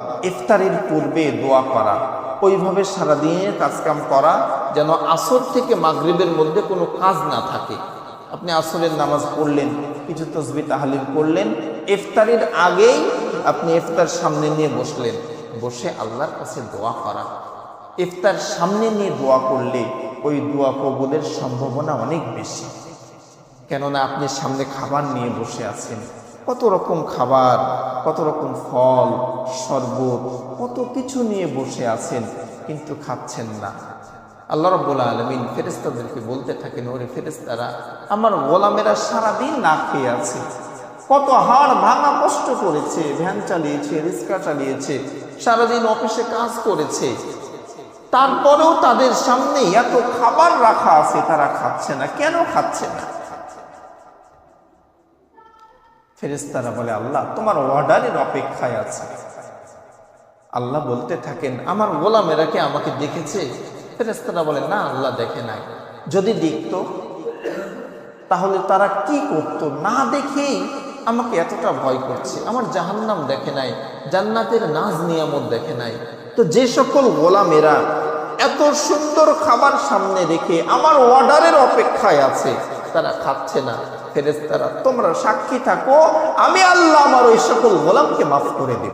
ইফতারির পূর্বে দোয়া করা, ওইভাবে সারাদিনের কাজকাম করা যেন আসর থেকে মাগরিবের মধ্যে কোনো কাজ না থাকে। আপনি আসরের নামাজ পড়লেন, কিছু তসবিহ তাহলিল করলেন, ইফতারির আগেই আপনি ইফতার সামনে নিয়ে বসলেন, বসে আল্লাহর কাছে দোয়া করা। ইফতার সামনে নিয়ে দোয়া করলে ওই দোয়া কবুলের সম্ভাবনা অনেক বেশি। কেননা আপনি সামনে খাবার নিয়ে বসে আছেন, কত রকম খাবার, কত রকম ফল, শরবত, কত কিছু নিয়ে বসে আছেন, কিন্তু খাচ্ছেন না। আল্লাহ রাব্বুল আলামিন ফেরেশতাদেরকে বলতে থাকেন, ওরে ফেরেশতারা, আমার গোলামেরা সারাদিন না খেয়ে আছে, কত হাড় ভাঙা কষ্ট করেছে, ভ্যান চালিয়েছে, রিক্সা চালিয়েছে, সারাদিন অফিসে কাজ করেছে, তারপরেও তাদের সামনে এত খাবার রাখা আছে, তারা খাচ্ছে না। কেন খাচ্ছে না? ফেরেশতারা বলে, আল্লাহ তোমার অর্ডারের অপেক্ষায় আছে। আল্লাহ বলতে থাকেন, আমার গোলামেরা কি আমাকে দেখেছে? ফেরেশতারা বলে, না, আল্লাহ দেখে নাই। যদি দেখতো তাহলে তারা কি করত? না দেখেই আমাকে এতটা ভয় করছে, আমার জাহান্নাম দেখে নাই, জান্নাতের নাজ নিয়ামত দেখে নাই। তো যে সকল গোলামেরা এত সুন্দর খাবার সামনে রেখে আমার অর্ডারের অপেক্ষায় আছে, তারা খাচ্ছে না, ফেরেশতারা তোমরা সাক্ষী থাকো, আমি আল্লাহ আমার ওই সকল গোলামকে মাফ করে দেব।